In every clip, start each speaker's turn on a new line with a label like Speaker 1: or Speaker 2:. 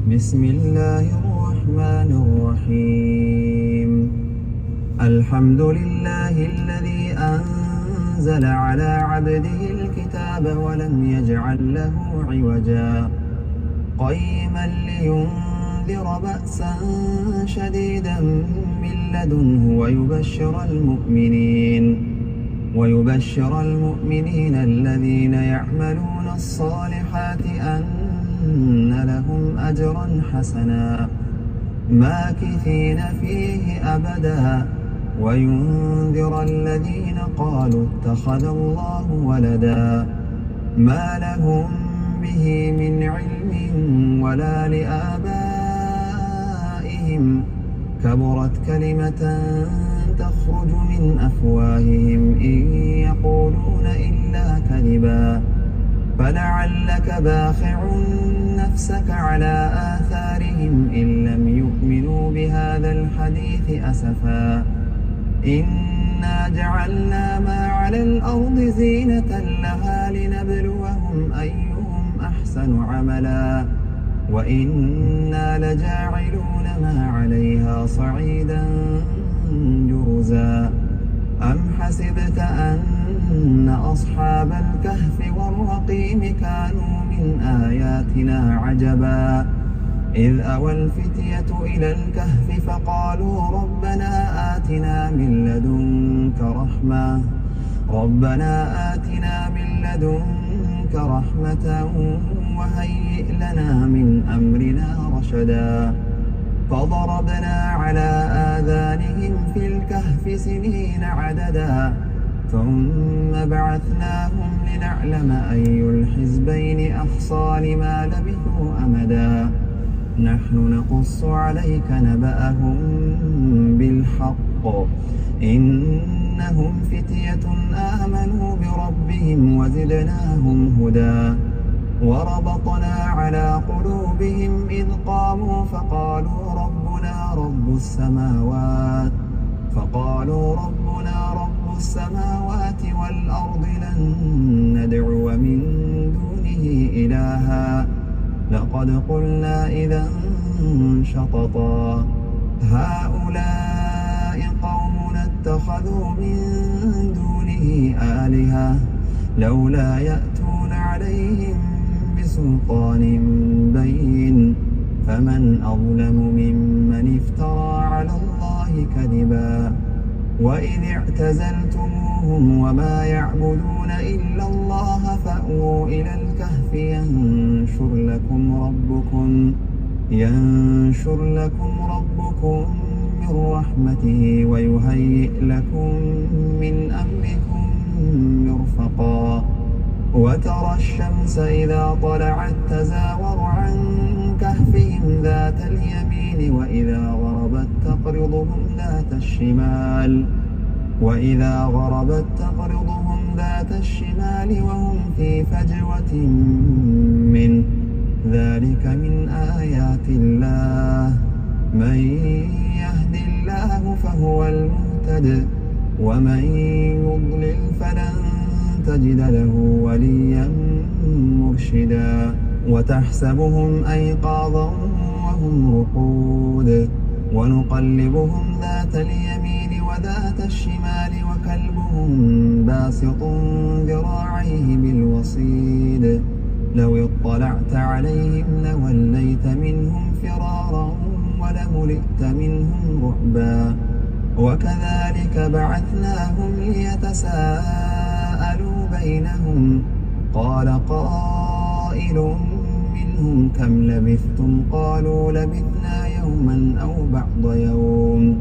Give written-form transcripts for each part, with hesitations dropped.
Speaker 1: بسم الله الرحمن الرحيم. الحمد لله الذي أنزل على عبده الكتاب ولم يجعل له عوجا قيما لينذر بأسا شديدا من لدنه ويبشر المؤمنين الذين يعملون الصالحات أن لهم أجرا حسنا ماكثين فيه أبدا وينذر الذين قالوا اتخذ الله ولدا ما لهم به من علم ولا لآبائهم كبرت كلمة تخرج من أفواههم إن يقولون إلا كذبا فلعلك باخع نفسك على آثارهم إن لم يؤمنوا بهذا الحديث أسفا إنا جعلنا ما على الأرض زينة لها لنبلوهم أيهم أحسن عملا وإنا لجاعلون ما عليها صعيدا جرزا أم حسبت أن أصحاب الكهف والرقيم كانوا من آياتنا عجبا إذ أوى الفتية إلى الكهف فقالوا ربنا آتنا من لدنك رحمة وهيئ لنا من أمرنا رشدا فضربنا على آذانهم في الكهف سنين عددا ثم بعثناهم لنعلم أي الحزبين أحصى لما لبثوا أمدا نحن نقص عليك نبأهم بالحق إنهم فتية آمنوا بربهم وزدناهم هدى وربطنا على قلوبهم إذ قاموا فقالوا ربنا رب السماوات والأرض لن ندعو من دونه إلها لقد قلنا إذا شططا هؤلاء قومنا اتخذوا من دونه آلهة لولا يأتون عليهم بسلطان بين فمن أظلم ممن افترى على الله كذبا وإذ اعتزلتموهم وما يعبدون إلا الله فأووا إلى الكهف ينشر لكم ربكم من رحمته ويهيئ لكم من أمركم مرفقا وترى الشمس إذا طلعت تزاور عن كهفهم ذات اليمين وإذا غربت تقرضهم ذات الشمال وهم في فجوة منه ذلك من آيات الله من يهد الله فهو المهتد ومن يضلل فلن تجد له وليا مرشدا وتحسبهم أيقاظا وهم رقود ونقلبهم ذات اليمين وذات الشمال وكلبهم باسط ذراعيه بالوصيد لو اطلعت عليهم لوليت منهم فرارا ولملئت منهم رعبا وكذلك بعثناهم ليتساءلوا بينهم قال قائل منهم كم لبثتم قالوا لبثنا يوما أو بعض يوم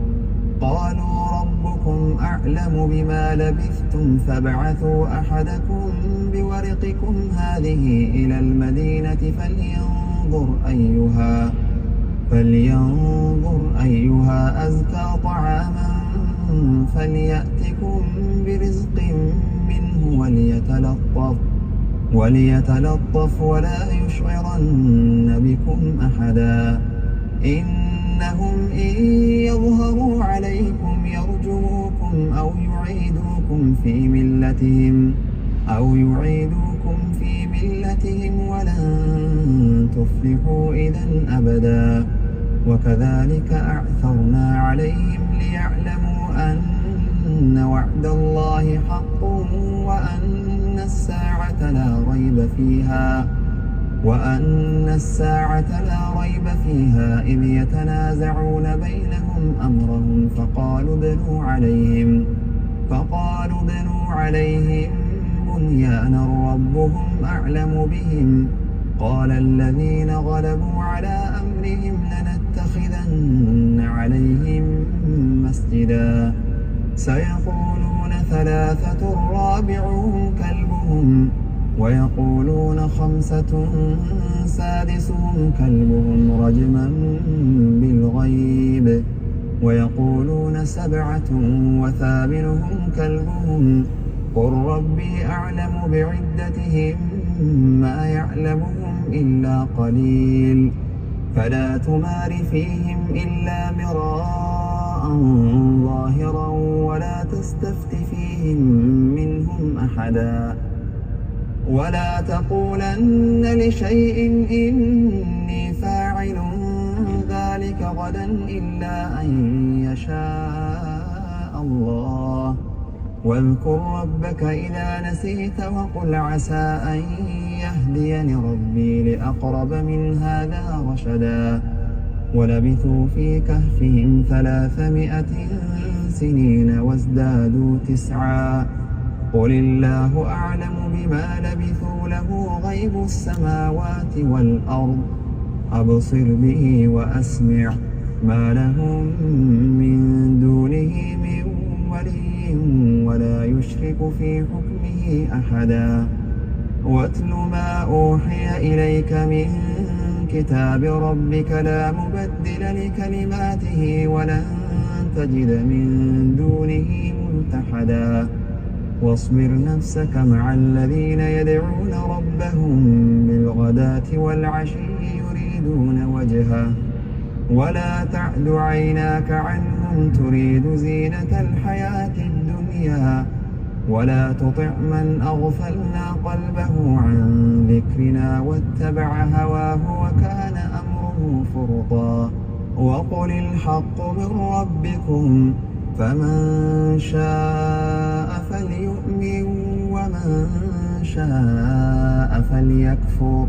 Speaker 1: قالوا ربكم أعلم بما لبثتم فابعثوا أحدكم بورقكم هذه إلى المدينة فلينظر أيها أزكى طعاما فليأتكم برزق منه وليتلطف ولا يشعرن بكم أحدا إنهم إن يظهروا عليكم يرجموكم أو يعيدوكم في ملتهم ولن تفلحوا إذا أبدا. وكذلك أعثرنا عليهم ليعلموا أن وعد الله حق وأن الساعة لا ريب فيها إذ يتنازعون بينهم أمرهم فقالوا بنوا عليهم بنيانا ربهم أعلم بهم قال الذين غلبوا على أمرهم لنتخذن عليهم مسجدا سيقولون ثلاثة رابعهم كلبهم ويقولون خمسة سادسهم كلبهم رجما بالغيب ويقولون سبعة وثامنهم كلبهم قل ربي أعلم بعدتهم ما يعلمهم إلا قليل فلا تمار فيهم إلا مراء ظاهرا ولا تستفت فيهم منهم أحدا ولا تقولن لشيء إني فاعل ذلك غدا إلا أن يشاء الله واذكر ربك إذا نسيت وقل عسى أن يهديني ربي لأقرب من هذا رشدا ولبثوا في كهفهم 300 سنين وازدادوا 9 قل الله أعلم بما لبثوا له غيب السماوات والأرض أبصر به وأسمع ما لهم من دونه من ولي ولا يشرك في حكمه أحدا واتل ما أوحي إليك من كتاب ربك لا مبدل لكلماته ولن تجد من دونه ملتحدا واصبر نفسك مع الذين يدعون ربهم بالغداة والعشي يريدون وجهه ولا تعد عيناك عنهم تريد زينة الحياة الدنيا ولا تطع من أغفلنا قلبه عن ذكرنا واتبع هواه وكان أمره فرطا وقل الحق من ربكم فمن شاء فليؤمن ومن شاء فليكفر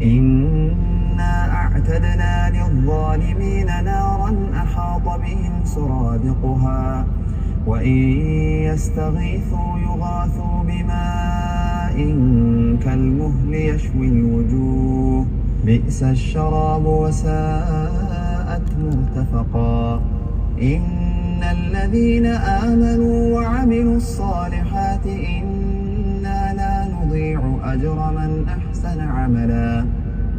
Speaker 1: إنا أعتدنا للظالمين نارا أحاط بهم سرادقها وإن يستغيثوا يغاثوا بماء كالمهل يشوي الوجوه بئس الشراب وساءت مرتفقا إن الذين آمنوا وعملوا الصالحات إنا لا نضيع أجر من أحسن عملا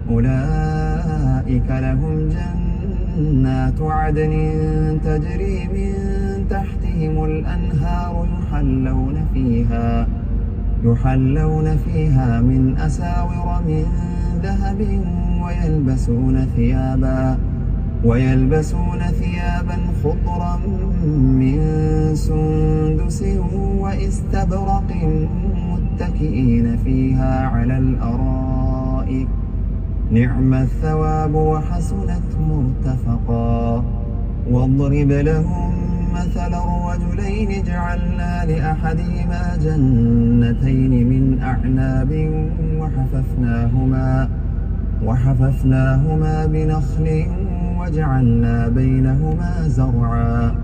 Speaker 1: أولئك لهم جنات عدن تجري من تحتهم الأنهار يحلون فيها من أساور من ذهب ويلبسون ثيابا خضرا من سندس واستبرق متكئين فيها على الأرائك نعم الثواب وحسنت مرتفقا واضرب لهم مثل الرجلين جعلنا لأحدهما جنتين من أعناب وحففناهما بنخل وجعلنا بينهما زرعا